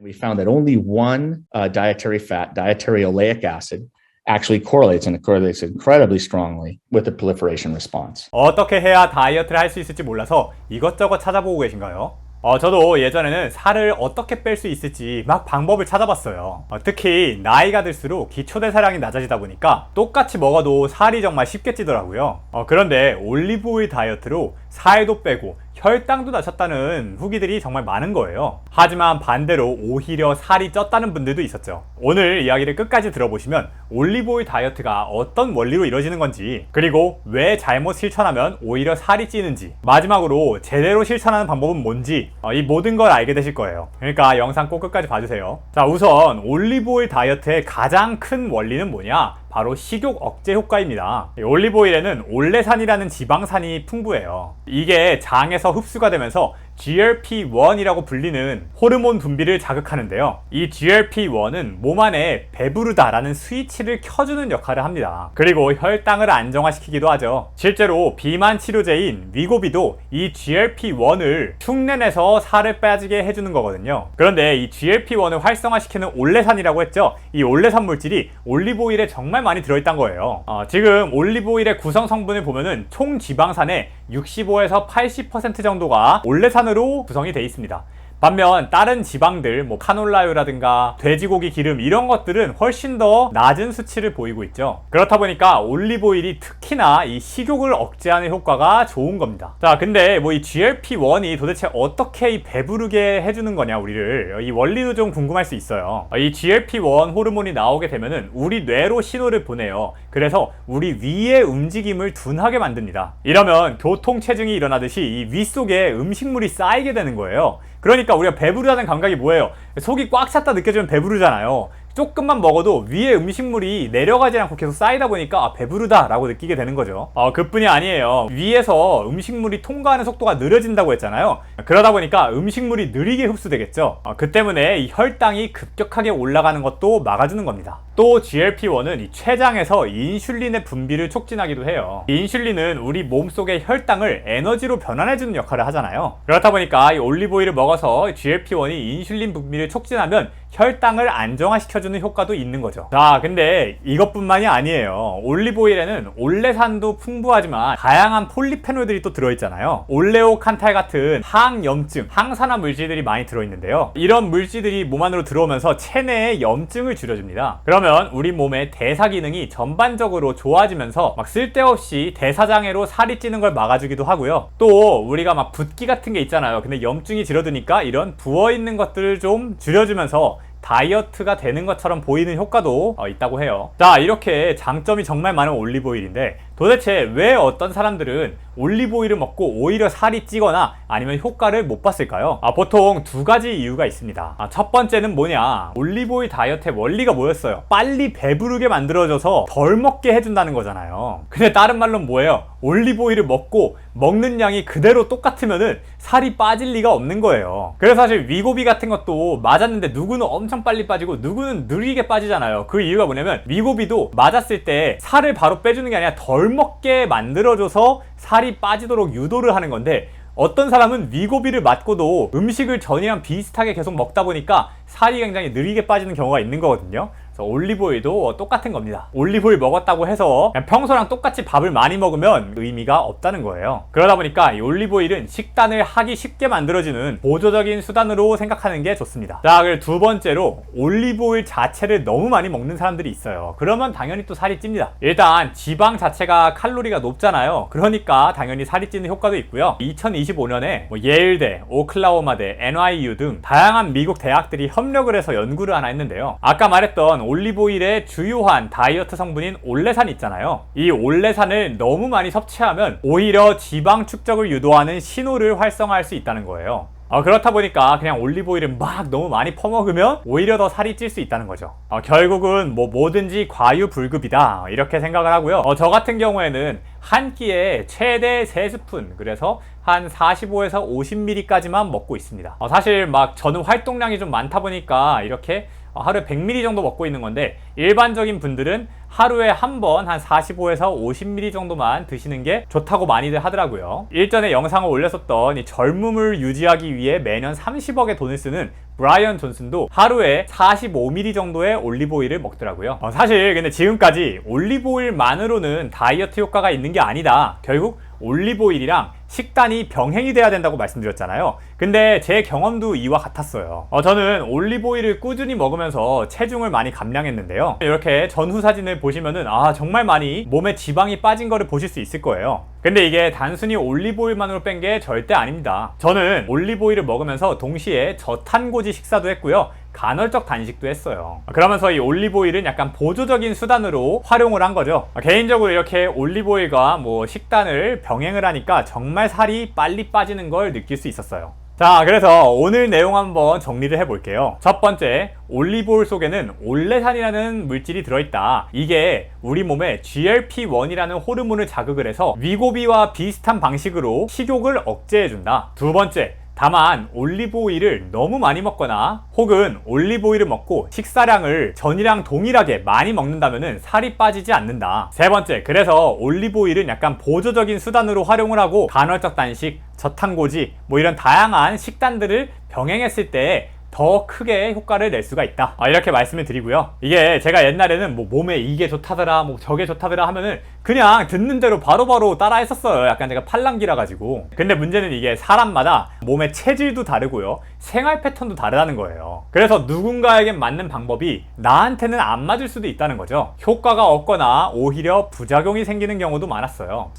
We found that only one dietary fat, dietary oleic acid, actually correlates, and it correlates incredibly strongly with the proliferation response. 어떻게 해야 다이어트를 할 수 있을지 몰라서 이것저것 찾아보고 계신가요? 저도 예전에는 살을 어떻게 뺄 수 있을지 막 방법을 찾아봤어요. 특히 나이가 들수록 기초대사량이 낮아지다 보니까 똑같이 먹어도 살이 정말 쉽게 찌더라고요. 그런데 올리브오일 다이어트로 살도 빼고 혈당도 낮췄다는 후기들이 정말 많은 거예요. 하지만 반대로 오히려 살이 쪘다는 분들도 있었죠. 오늘 이야기를 끝까지 들어보시면 올리브오일 다이어트가 어떤 원리로 이루어지는 건지, 그리고 왜 잘못 실천하면 오히려 살이 찌는지, 마지막으로 제대로 실천하는 방법은 뭔지, 이 모든 걸 알게 되실 거예요. 그러니까 영상 꼭 끝까지 봐주세요. 자, 우선 올리브오일 다이어트의 가장 큰 원리는 뭐냐? 바로 식욕 억제 효과입니다. 올리브오일에는 올레산이라는 지방산이 풍부해요. 이게 장에서 흡수가 되면서 GLP-1이라고 불리는 호르몬 분비를 자극하는데요. 이 GLP-1은 몸 안에 배부르다라는 스위치를 켜주는 역할을 합니다. 그리고 혈당을 안정화시키기도 하죠. 실제로 비만 치료제인 위고비도 이 GLP-1을 흉내내서 살을 빠지게 해주는 거거든요. 그런데 이 GLP-1을 활성화시키는 올레산이라고 했죠. 이 올레산 물질이 올리브오일에 정말 많이 들어있단 거예요. 지금 올리브오일의 구성 성분을 보면은 총 지방산의 65에서 80% 정도가 올레산으로 구성이 되어 있습니다. 반면 다른 지방들, 카놀라유라든가 돼지고기 기름 이런 것들은 훨씬 더 낮은 수치를 보이고 있죠. 그렇다 보니까 올리브오일이 특히나 이 식욕을 억제하는 효과가 좋은 겁니다. 자, 근데 이 GLP-1이 도대체 어떻게 이 배부르게 해주는 거냐, 우리를. 이 원리도 좀 궁금할 수 있어요. 이 GLP-1 호르몬이 나오게 되면은 우리 뇌로 신호를 보내요. 그래서 우리 위의 움직임을 둔하게 만듭니다. 이러면 교통체증이 일어나듯이 이 위 속에 음식물이 쌓이게 되는 거예요. 그러니까 우리가 배부르다는 감각이 뭐예요? 속이 꽉 찼다 느껴지면 배부르잖아요. 조금만 먹어도 위에 음식물이 내려가지 않고 계속 쌓이다 보니까 배부르다 라고 느끼게 되는 거죠. 그뿐이 아니에요. 위에서 음식물이 통과하는 속도가 느려진다고 했잖아요. 그러다 보니까 음식물이 느리게 흡수되겠죠. 그 때문에 이 혈당이 급격하게 올라가는 것도 막아주는 겁니다. 또 GLP-1은 이 췌장에서 인슐린의 분비를 촉진하기도 해요. 이 인슐린은 우리 몸속의 혈당을 에너지로 변환해주는 역할을 하잖아요. 그렇다 보니까 이 올리브오일을 먹어서 GLP-1이 인슐린 분비를 촉진하면 혈당을 안정화시켜주는 효과도 있는 거죠. 자, 근데 이것뿐만이 아니에요. 올리브오일에는 올레산도 풍부하지만 다양한 폴리페놀들이 또 들어있잖아요. 올레오칸탈 같은 항염증, 항산화 물질들이 많이 들어있는데요. 이런 물질들이 몸 안으로 들어오면서 체내의 염증을 줄여줍니다. 그러면 우리 몸의 대사 기능이 전반적으로 좋아지면서 쓸데없이 대사장애로 살이 찌는 걸 막아주기도 하고요. 또 우리가 붓기 같은 게 있잖아요. 근데 염증이 줄어드니까 이런 부어있는 것들을 좀 줄여주면서 다이어트가 되는 것처럼 보이는 효과도 있다고 해요. 자, 이렇게 장점이 정말 많은 올리브오일인데 도대체 왜 어떤 사람들은 올리브오일을 먹고 오히려 살이 찌거나 아니면 효과를 못 봤을까요? 보통 두 가지 이유가 있습니다. 첫 번째는 뭐냐? 올리브오일 다이어트의 원리가 뭐였어요? 빨리 배부르게 만들어줘서 덜 먹게 해준다는 거잖아요. 근데 다른 말로는 뭐예요? 올리브오일을 먹고 먹는 양이 그대로 똑같으면은 살이 빠질 리가 없는 거예요. 그래서 사실 위고비 같은 것도 맞았는데 누구는 엄청 빨리 빠지고 누구는 느리게 빠지잖아요. 그 이유가 뭐냐면 위고비도 맞았을 때 살을 바로 빼주는 게 아니라 덜 먹게 만들어줘서 살이 빠지도록 유도를 하는 건데, 어떤 사람은 위고비를 맞고도 음식을 전이랑 비슷하게 계속 먹다 보니까 살이 굉장히 느리게 빠지는 경우가 있는 거거든요. 그래서 올리브오일도 똑같은 겁니다. 올리브오일 먹었다고 해서 그냥 평소랑 똑같이 밥을 많이 먹으면 의미가 없다는 거예요. 그러다 보니까 이 올리브오일은 식단을 하기 쉽게 만들어주는 보조적인 수단으로 생각하는 게 좋습니다. 자, 그리고 두 번째로 올리브오일 자체를 너무 많이 먹는 사람들이 있어요. 그러면 당연히 또 살이 찝니다. 일단 지방 자체가 칼로리가 높잖아요. 그러니까 당연히 살이 찌는 효과도 있고요. 2025년에 예일대, 오클라호마대, NYU 등 다양한 미국 대학들이 협력을 해서 연구를 하나 했는데요. 아까 말했던 올리브오일의 주요한 다이어트 성분인 올레산 있잖아요. 이 올레산을 너무 많이 섭취하면 오히려 지방 축적을 유도하는 신호를 활성화할 수 있다는 거예요. 그렇다 보니까 그냥 올리브오일을 막 너무 많이 퍼먹으면 오히려 더 살이 찔 수 있다는 거죠. 결국은 뭐든지 과유불급이다 이렇게 생각을 하고요. 저 같은 경우에는 한 끼에 최대 3스푼, 그래서 한 45에서 50ml까지만 먹고 있습니다. 사실 저는 활동량이 좀 많다 보니까 이렇게 하루에 100ml 정도 먹고 있는 건데 일반적인 분들은 하루에 한 번 한 45에서 50ml 정도만 드시는 게 좋다고 많이들 하더라고요. 일전에 영상을 올렸었던 이 젊음을 유지하기 위해 매년 30억의 돈을 쓰는 브라이언 존슨도 하루에 45ml 정도의 올리브오일을 먹더라고요. 사실 근데 지금까지 올리브오일만으로는 다이어트 효과가 있는 게 아니다. 결국 올리브오일이랑 식단이 병행이 돼야 된다고 말씀드렸잖아요. 근데 제 경험도 이와 같았어요. 저는 올리브오일을 꾸준히 먹으면서 체중을 많이 감량했는데요. 이렇게 전후 사진을 보시면은 정말 많이 몸에 지방이 빠진 거를 보실 수 있을 거예요. 근데 이게 단순히 올리브오일만으로 뺀 게 절대 아닙니다. 저는 올리브오일을 먹으면서 동시에 저탄고지 식사도 했고요. 간헐적 단식도 했어요. 그러면서 이 올리브오일은 약간 보조적인 수단으로 활용을 한 거죠. 개인적으로 이렇게 올리브오일과 식단을 병행을 하니까 정말 살이 빨리 빠지는 걸 느낄 수 있었어요. 자, 그래서 오늘 내용 한번 정리를 해볼게요. 첫 번째, 올리브오일 속에는 올레산이라는 물질이 들어있다. 이게 우리 몸에 GLP-1이라는 호르몬을 자극을 해서 위고비와 비슷한 방식으로 식욕을 억제해준다. 두 번째, 다만 올리브오일을 너무 많이 먹거나 혹은 올리브오일을 먹고 식사량을 전이랑 동일하게 많이 먹는다면 살이 빠지지 않는다. 세 번째, 그래서 올리브오일은 약간 보조적인 수단으로 활용을 하고 간헐적 단식, 저탄고지 이런 다양한 식단들을 병행했을 때 더 크게 효과를 낼 수가 있다. 이렇게 말씀을 드리고요. 이게 제가 옛날에는 몸에 이게 좋다더라, 저게 좋다더라 하면은 그냥 듣는 대로 바로바로 따라 했었어요. 약간 제가 팔랑귀라 가지고. 근데 문제는 이게 사람마다 몸의 체질도 다르고요. 생활 패턴도 다르다는 거예요. 그래서 누군가에겐 맞는 방법이 나한테는 안 맞을 수도 있다는 거죠. 효과가 없거나 오히려 부작용이 생기는 경우도 많았어요.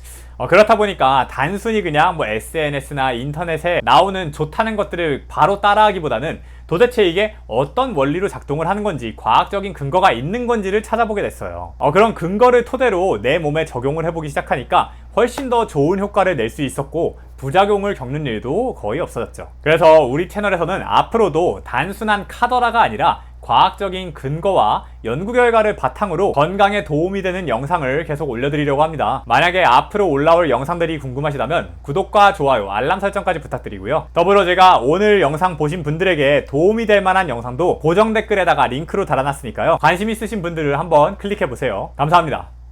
그렇다 보니까 단순히 그냥 SNS나 인터넷에 나오는 좋다는 것들을 바로 따라하기보다는 도대체 이게 어떤 원리로 작동을 하는 건지 과학적인 근거가 있는 건지를 찾아보게 됐어요. 그런 근거를 토대로 내 몸에 적용을 해보기 시작하니까 훨씬 더 좋은 효과를 낼 수 있었고 부작용을 겪는 일도 거의 없어졌죠. 그래서 우리 채널에서는 앞으로도 단순한 카더라가 아니라 과학적인 근거와 연구 결과를 바탕으로 건강에 도움이 되는 영상을 계속 올려드리려고 합니다. 만약에 앞으로 올라올 영상들이 궁금하시다면 구독과 좋아요, 알람 설정까지 부탁드리고요. 더불어 제가 오늘 영상 보신 분들에게 도움이 될 만한 영상도 고정 댓글에다가 링크로 달아놨으니까요. 관심 있으신 분들을 한번 클릭해보세요. 감사합니다.